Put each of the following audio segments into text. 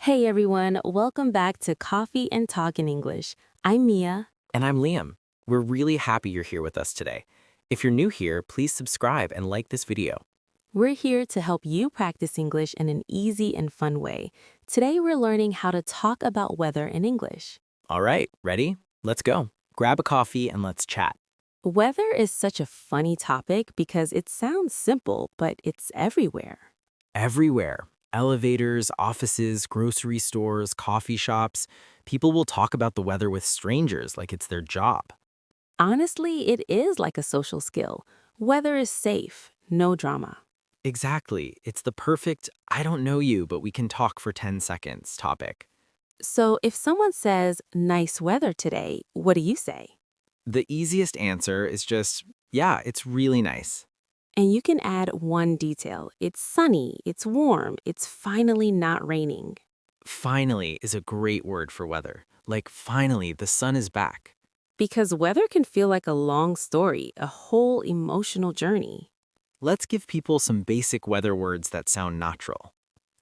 Hey everyone, welcome back to Coffee and Talk in English. I'm Mia. And I'm Liam. We're really happy you're here with us today. If you're new here, please subscribe and like this video. We're here to help you practice English in an easy and fun way. Today we're learning how to talk about weather in English. All right, ready? Let's go. Grab a coffee and let's chat. Weather is such a funny topic because it sounds simple, but it's everywhere. Everywhere. Elevators, offices, grocery stores, coffee shops. People will talk about the weather with strangers like it's their job. Honestly, it is like a social skill. Weather is safe, no drama. Exactly. It's the perfect, I don't know you, but we can talk for 10 seconds topic. So if someone says, nice weather today, what do you say? The easiest answer is just, yeah, it's really nice. And you can add one detail. It's sunny, it's warm, it's finally not raining. Finally is a great word for weather. Like, finally, the sun is back. Because weather can feel like a long story, a whole emotional journey. Let's give people some basic weather words that sound natural.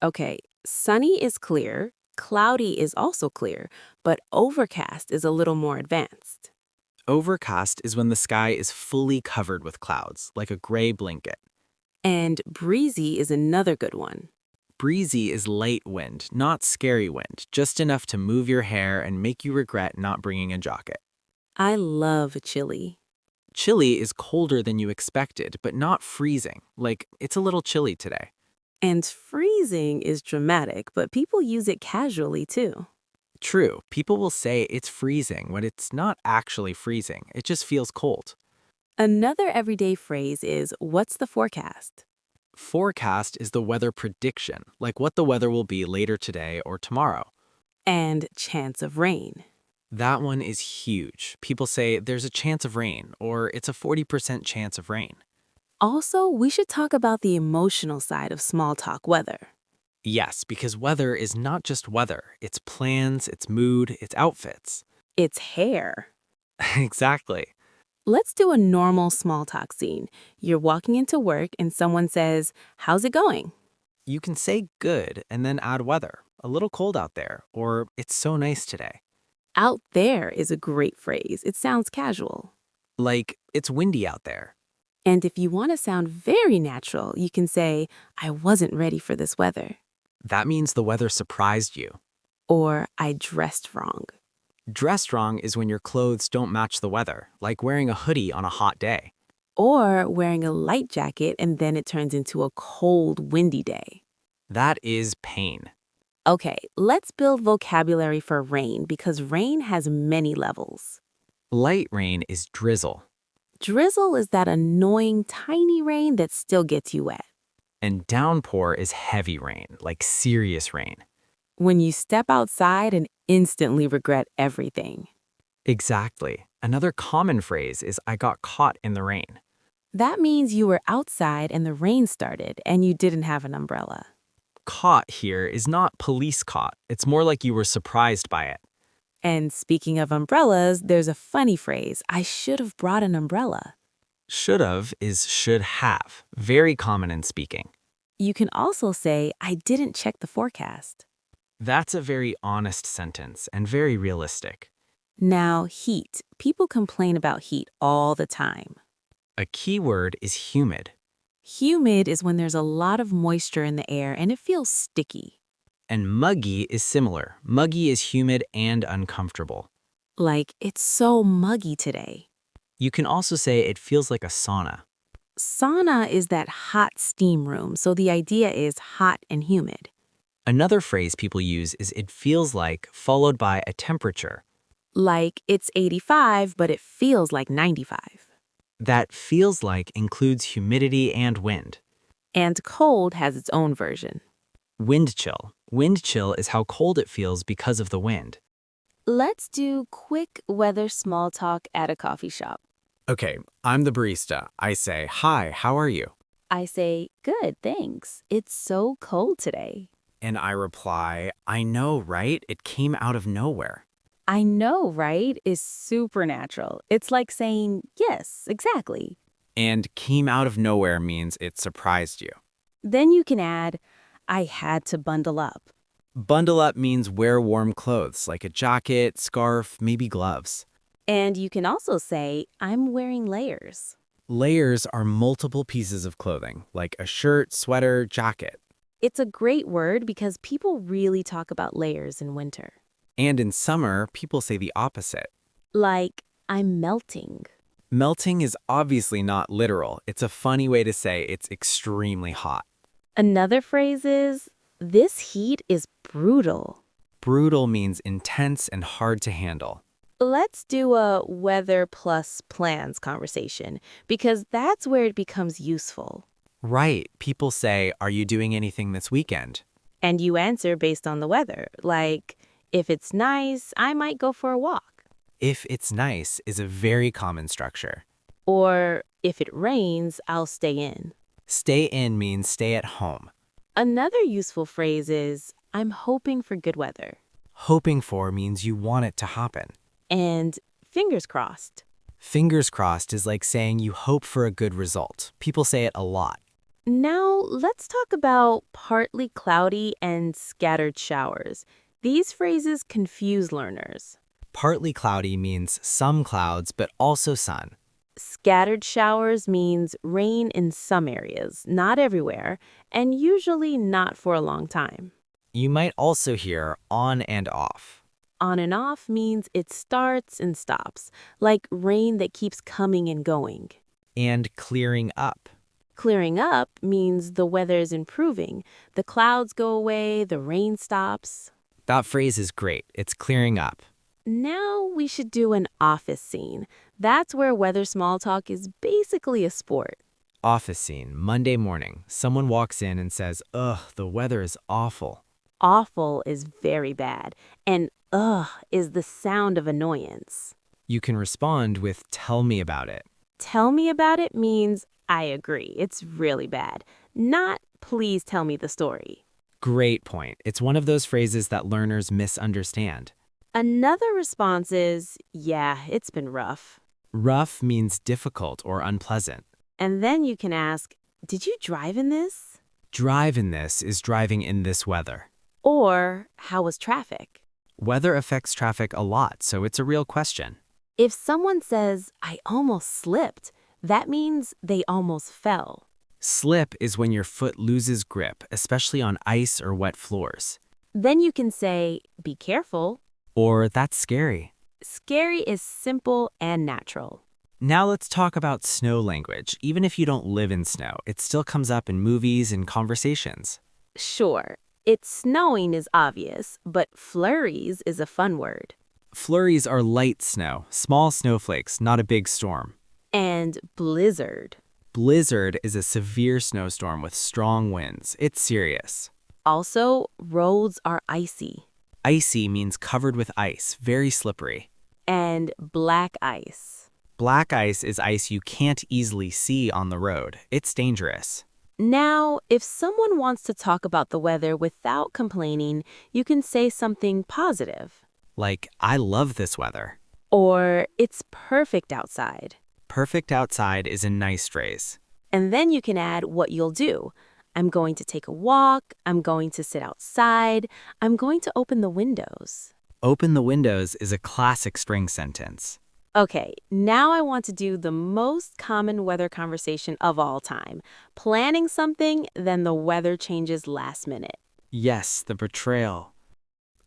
Okay, sunny is clear, cloudy is also clear, but overcast is a little more advanced. Overcast is when the sky is fully covered with clouds, like a gray blanket. And breezy is another good one. Breezy is light wind, not scary wind, just enough to move your hair and make you regret not bringing a jacket. I love chilly. Chilly is colder than you expected, but not freezing, like it's a little chilly today. And freezing is dramatic, but people use it casually too. True, people will say it's freezing when it's not actually freezing, it just feels cold. Another everyday phrase is, what's the forecast? Forecast is the weather prediction, like what the weather will be later today or tomorrow. And chance of rain. That one is huge. People say there's a chance of rain or it's a 40% chance of rain. Also, we should talk about the emotional side of small talk weather. Yes, because weather is not just weather. It's plans, it's mood, it's outfits. It's hair. Exactly. Let's do a normal small talk scene. You're walking into work and someone says, how's it going? You can say good and then add weather. A little cold out there, or it's so nice today. Out there is a great phrase. It sounds casual. Like, it's windy out there. And if you want to sound very natural, you can say, I wasn't ready for this weather. That means the weather surprised you. Or I dressed wrong. Dressed wrong is when your clothes don't match the weather, like wearing a hoodie on a hot day. Or wearing a light jacket and then it turns into a cold, windy day. That is pain. Okay, let's build vocabulary for rain because rain has many levels. Light rain is drizzle, Drizzle is that annoying tiny rain that still gets you wet. and downpour is heavy rain, like serious rain. When you step outside and instantly regret everything. Exactly. Another common phrase is I got caught in the rain. That means you were outside and the rain started and you didn't have an umbrella. Caught here is not police caught. It's more like you were surprised by it. And speaking of umbrellas, there's a funny phrase, I should have brought an umbrella. Should've is should have, very common in speaking. You can also say, I didn't check the forecast. That's a very honest sentence and very realistic. Now, heat. People complain about heat all the time. A key word is humid. Humid is when there's a lot of moisture in the air and it feels sticky. And muggy is similar. Muggy is humid and uncomfortable. Like, it's so muggy today. You can also say it feels like a sauna. Sauna is that hot steam room, so the idea is hot and humid. Another phrase people use is it feels like, followed by a temperature. Like, it's 85, but it feels like 95. That feels like includes humidity and wind. And cold has its own version. Wind chill. Wind chill is how cold it feels because of the wind. Let's do quick weather small talk at a coffee shop. Okay, I'm the barista. I say, hi, how are you? I say, good, thanks. It's so cold today. And I reply, I know, right? It came out of nowhere. I know, right? Is supernatural. It's like saying, yes, exactly. And came out of nowhere means it surprised you. Then you can add, I had to bundle up. Bundle up means wear warm clothes, like a jacket, scarf, maybe gloves. And you can also say, I'm wearing layers. Layers are multiple pieces of clothing, like a shirt, sweater, jacket. It's a great word because people really talk about layers in winter. And in summer, people say the opposite. Like, I'm melting. Melting is obviously not literal. It's a funny way to say it's extremely hot. Another phrase is, this heat is brutal. Brutal means intense and hard to handle. Let's do a weather plus plans conversation because that's where it becomes useful. Right. People say, are you doing anything this weekend? And you answer based on the weather, like, if it's nice, I might go for a walk. If it's nice is a very common structure. Or, if it rains, I'll stay in. Stay in means stay at home. Another useful phrase is, I'm hoping for good weather. Hoping for means you want it to happen. And fingers crossed. Fingers crossed is like saying you hope for a good result. People say it a lot. Now, let's talk about partly cloudy and scattered showers. These phrases confuse learners. Partly cloudy means some clouds, but also sun. Scattered showers means rain in some areas, not everywhere, and usually not for a long time. You might also hear on and off. On and off means it starts and stops, like rain that keeps coming and going. And clearing up. Clearing up means the weather is improving. The clouds go away, the rain stops. That phrase is great. It's clearing up. Now we should do an office scene. That's where weather small talk is basically a sport. Office scene, Monday morning. Someone walks in and says, ugh, the weather is awful. Awful is very bad, and ugh is the sound of annoyance. You can respond with, tell me about it. Tell me about it means I agree, it's really bad. Not please tell me the story. Great point. It's one of those phrases that learners misunderstand. Another response is, yeah, it's been rough. Rough means difficult or unpleasant. And then you can ask, did you drive in this? Drive in this is driving in this weather. Or, how was traffic? Weather affects traffic a lot, so it's a real question. If someone says, I almost slipped, that means they almost fell. Slip is when your foot loses grip, especially on ice or wet floors. Then you can say, be careful. Or, that's scary. Scary is simple and natural. Now let's talk about snow language. Even if you don't live in snow, it still comes up in movies and conversations. Sure, it's snowing is obvious, but flurries is a fun word. Flurries are light snow, small snowflakes, not a big storm. And blizzard. Blizzard is a severe snowstorm with strong winds. It's serious. Also, roads are icy. Icy means covered with ice, very slippery. And black ice. Black ice is ice you can't easily see on the road. It's dangerous. Now, if someone wants to talk about the weather without complaining, you can say something positive. Like, I love this weather. Or, it's perfect outside. Perfect outside is a nice phrase. And then you can add what you'll do. I'm going to take a walk. I'm going to sit outside. I'm going to open the windows. Open the windows is a classic spring sentence. Okay, now I want to do the most common weather conversation of all time. Planning something, then the weather changes last minute. Yes, the betrayal.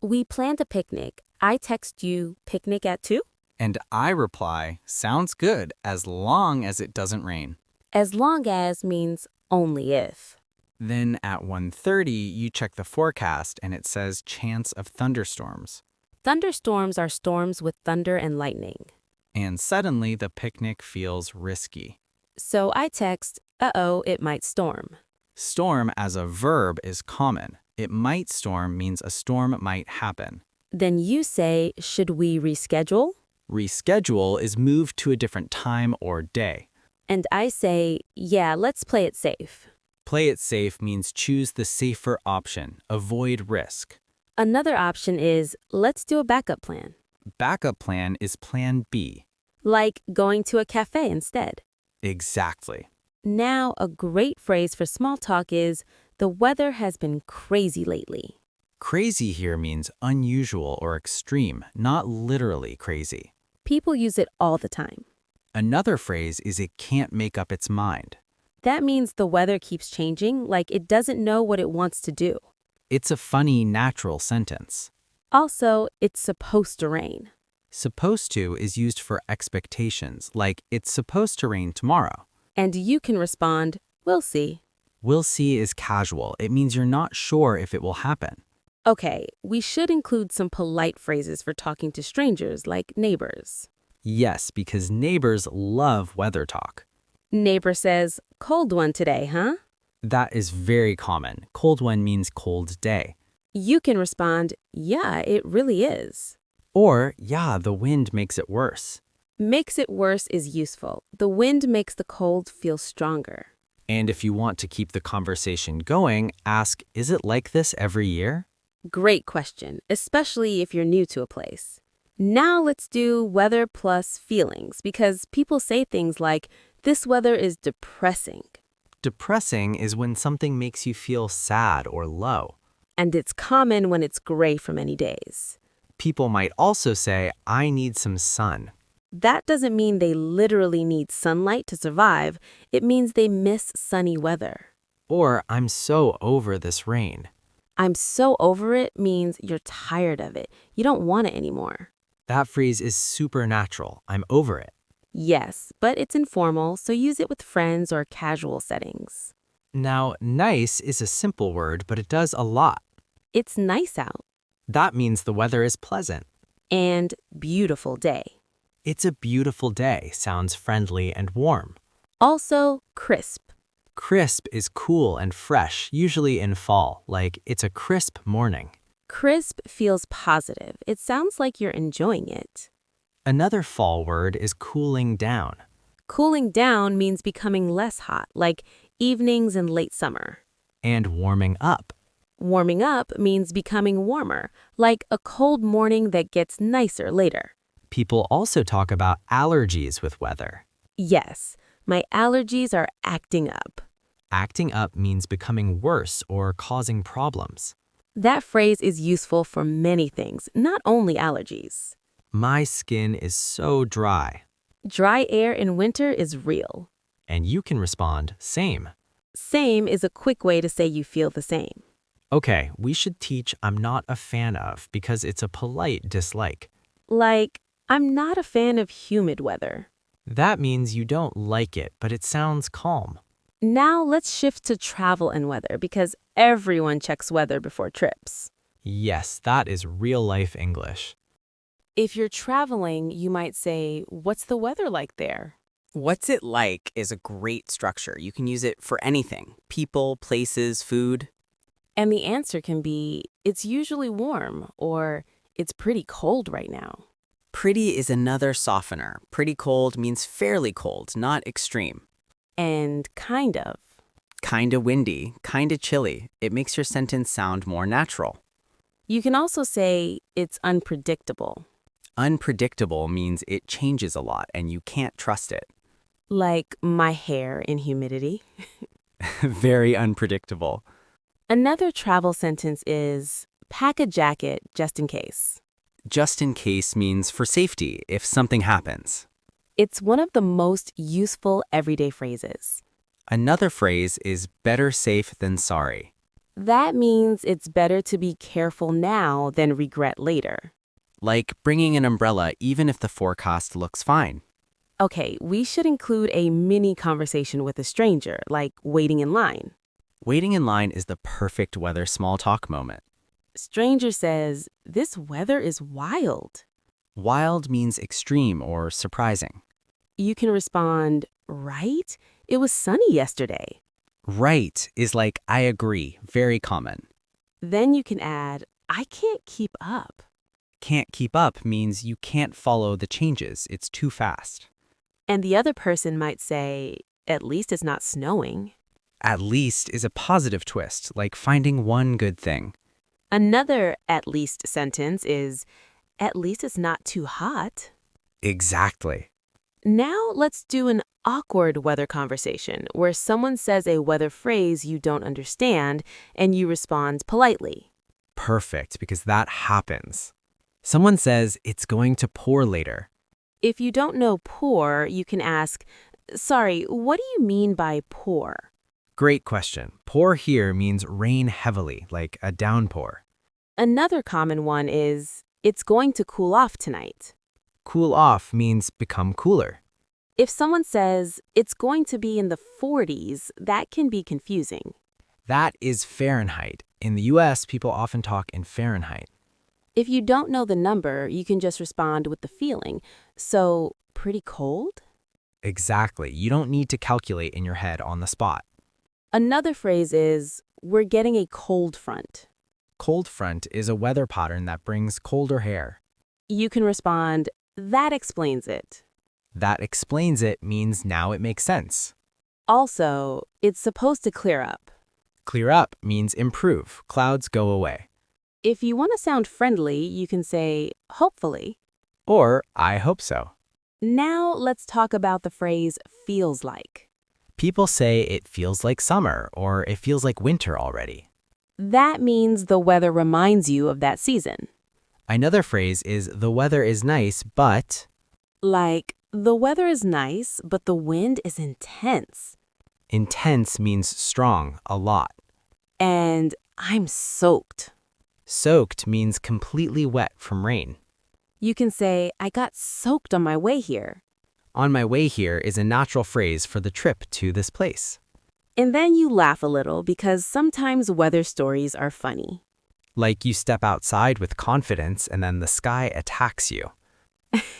We planned a picnic. I text you, picnic at 2? And I reply, sounds good as long as it doesn't rain. As long as means only if. Then at 1:30, you check the forecast and it says chance of thunderstorms. Thunderstorms are storms with thunder and lightning. And suddenly the picnic feels risky. So I text, uh-oh, it might storm. Storm as a verb is common. It might storm means a storm might happen. Then you say, should we reschedule? Reschedule is moved to a different time or day. And I say, yeah, let's play it safe. Play it safe means choose the safer option, avoid risk. Another option is, let's do a backup plan. Backup plan is plan B. Like going to a cafe instead. Exactly. Now, a great phrase for small talk is, the weather has been crazy lately. Crazy here means unusual or extreme, not literally crazy. People use it all the time. Another phrase is it can't make up its mind. That means the weather keeps changing, like it doesn't know what it wants to do. It's a funny, natural sentence. Also, it's supposed to rain. Supposed to is used for expectations, like it's supposed to rain tomorrow. And you can respond, we'll see. Will see is casual. It means you're not sure if it will happen. Okay, we should include some polite phrases for talking to strangers, like neighbors. Yes, because neighbors love weather talk. Neighbor says, cold one today, huh? That is very common. Cold one means cold day. You can respond, yeah, it really is. Or, yeah, the wind makes it worse. Makes it worse is useful. The wind makes the cold feel stronger. And if you want to keep the conversation going, ask, is it like this every year? Great question, especially if you're new to a place. Now let's do weather plus feelings, because people say things like, this weather is depressing. Depressing is when something makes you feel sad or low. And it's common when it's gray for many days. People might also say, I need some sun. That doesn't mean they literally need sunlight to survive. It means they miss sunny weather. Or, I'm so over this rain. I'm so over it means you're tired of it. You don't want it anymore. That phrase is supernatural. I'm over it. Yes, but it's informal, so use it with friends or casual settings. Now, nice is a simple word, but it does a lot. It's nice out. That means the weather is pleasant. And beautiful day. It's a beautiful day sounds friendly and warm. Also, crisp. Crisp is cool and fresh, usually in fall, like it's a crisp morning. Crisp feels positive. It sounds like you're enjoying it. Another fall word is cooling down. Cooling down means becoming less hot, like evenings in late summer. And warming up. Warming up means becoming warmer, like a cold morning that gets nicer later. People also talk about allergies with weather. Yes, my allergies are acting up. Acting up means becoming worse or causing problems. That phrase is useful for many things, not only allergies. My skin is so dry. Dry air in winter is real. And you can respond, same. Same is a quick way to say you feel the same. Okay, we should teach I'm not a fan of because it's a polite dislike. Like, I'm not a fan of humid weather. That means you don't like it, but it sounds calm. Now let's shift to travel and weather because everyone checks weather before trips. Yes, that is real-life English. If you're traveling, you might say, what's the weather like there? What's it like is a great structure. You can use it for anything. People, places, food. And the answer can be, it's usually warm, or it's pretty cold right now. Pretty is another softener. Pretty cold means fairly cold, not extreme. And kind of. Kinda windy, kinda chilly. It makes your sentence sound more natural. You can also say, it's unpredictable. Unpredictable means it changes a lot and you can't trust it. Like my hair in humidity. Very unpredictable. Another travel sentence is, pack a jacket just in case. Just in case means for safety if something happens. It's one of the most useful everyday phrases. Another phrase is better safe than sorry. That means it's better to be careful now than regret later. Like bringing an umbrella even if the forecast looks fine. Okay, we should include a mini conversation with a stranger, like waiting in line. Waiting in line is the perfect weather small talk moment. Stranger says, this weather is wild. Wild means extreme or surprising. You can respond, right? It was sunny yesterday. Right is like I agree, very common. Then you can add, I can't keep up. Can't keep up means you can't follow the changes, it's too fast. And the other person might say, at least it's not snowing. At least is a positive twist, like finding one good thing. Another at least sentence is, at least it's not too hot. Exactly. Now let's do an awkward weather conversation where someone says a weather phrase you don't understand and you respond politely. Perfect, because that happens. Someone says it's going to pour later. If you don't know pour, you can ask, sorry, what do you mean by pour? Great question. Pour here means rain heavily, like a downpour. Another common one is, it's going to cool off tonight. Cool off means become cooler. If someone says, it's going to be in the 40s, that can be confusing. That is Fahrenheit. In the US, people often talk in Fahrenheit. If you don't know the number, you can just respond with the feeling. So, pretty cold? Exactly. You don't need to calculate in your head on the spot. Another phrase is, we're getting a cold front. Cold front is a weather pattern that brings colder air. You can respond, that explains it. That explains it means now it makes sense. Also, it's supposed to clear up. Clear up means improve. Clouds go away. If you want to sound friendly, you can say, hopefully. Or, I hope so. Now let's talk about the phrase feels like. People say it feels like summer or it feels like winter already. That means the weather reminds you of that season. Another phrase is the weather is nice, but... Like, the weather is nice, but the wind is intense. Intense means strong, a lot. And I'm soaked. Soaked means completely wet from rain. You can say, I got soaked on my way here. On my way here is a natural phrase for the trip to this place. And then you laugh a little because sometimes weather stories are funny. Like you step outside with confidence and then the sky attacks you.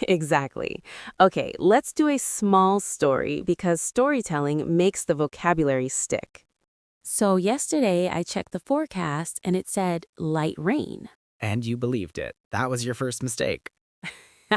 Exactly. Okay, let's do a small story because storytelling makes the vocabulary stick. So yesterday I checked the forecast and it said light rain. And you believed it. That was your first mistake.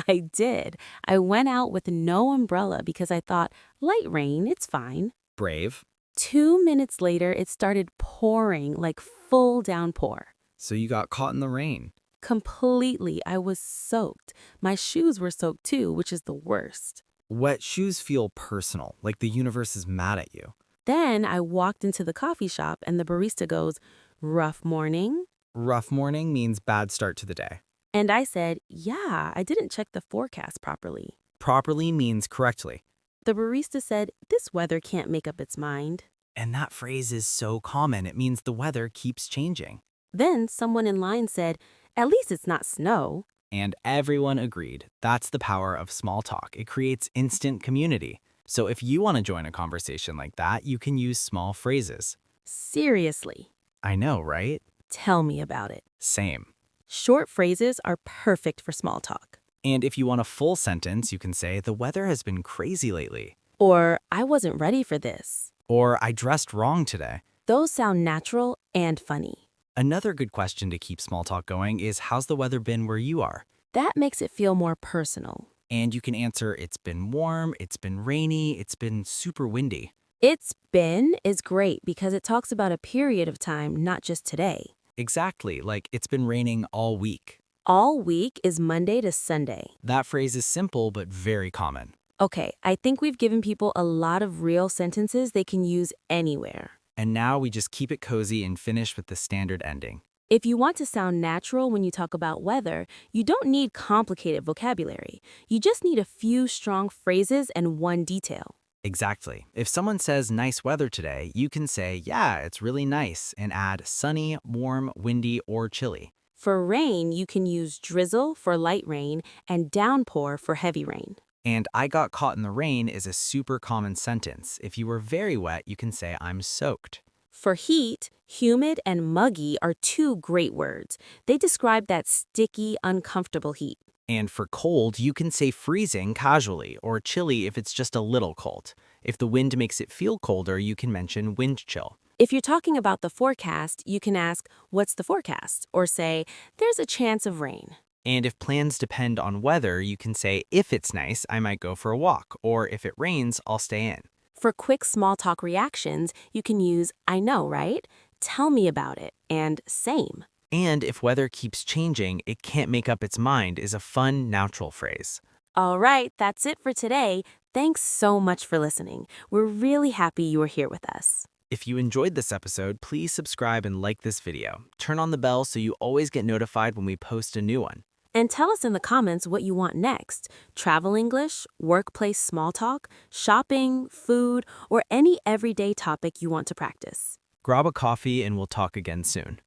I did. I went out with no umbrella because I thought, light rain, it's fine. Brave. 2 minutes later, it started pouring like full downpour. So you got caught in the rain. Completely, I was soaked. My shoes were soaked too, which is the worst. Wet shoes feel personal, like the universe is mad at you. Then I walked into the coffee shop and the barista goes, rough morning? Rough morning means bad start to the day. And I said, yeah, I didn't check the forecast properly. Properly means correctly. The barista said, this weather can't make up its mind. And that phrase is so common, it means the weather keeps changing. Then someone in line said, at least it's not snow. And everyone agreed. That's the power of small talk. It creates instant community. So if you want to join a conversation like that, you can use small phrases. Seriously. I know, right? Tell me about it. Same. Short phrases are perfect for small talk. And if you want a full sentence, you can say, the weather has been crazy lately. Or, I wasn't ready for this. Or, I dressed wrong today. Those sound natural and funny. Another good question to keep small talk going is, how's the weather been where you are? That makes it feel more personal. And you can answer, it's been warm, it's been rainy, it's been super windy. It's been is great because it talks about a period of time, not just today. Exactly, like it's been raining all week. All week is Monday to Sunday. That phrase is simple but very common. Okay, I think we've given people a lot of real sentences they can use anywhere. And now we just keep it cozy and finish with the standard ending. If you want to sound natural when you talk about weather, you don't need complicated vocabulary. You just need a few strong phrases and one detail. Exactly. If someone says nice weather today, you can say, yeah, it's really nice, and add sunny, warm, windy, or chilly. For rain, you can use drizzle for light rain and downpour for heavy rain. And I got caught in the rain is a super common sentence. If you were very wet, you can say I'm soaked. For heat, humid and muggy are two great words. They describe that sticky, uncomfortable heat. And for cold, you can say freezing casually or chilly if it's just a little cold. If the wind makes it feel colder, you can mention wind chill. If you're talking about the forecast, you can ask, what's the forecast? Or say, there's a chance of rain. And if plans depend on weather, you can say, if it's nice, I might go for a walk, or if it rains, I'll stay in. For quick small talk reactions, you can use, I know, right? Tell me about it, and same. And if weather keeps changing, it can't make up its mind is a fun, natural phrase. All right, that's it for today. Thanks so much for listening. We're really happy you were here with us. If you enjoyed this episode, please subscribe and like this video. Turn on the bell so you always get notified when we post a new one. And tell us in the comments what you want next: travel English, workplace small talk, shopping, food, or any everyday topic you want to practice. Grab a coffee and we'll talk again soon.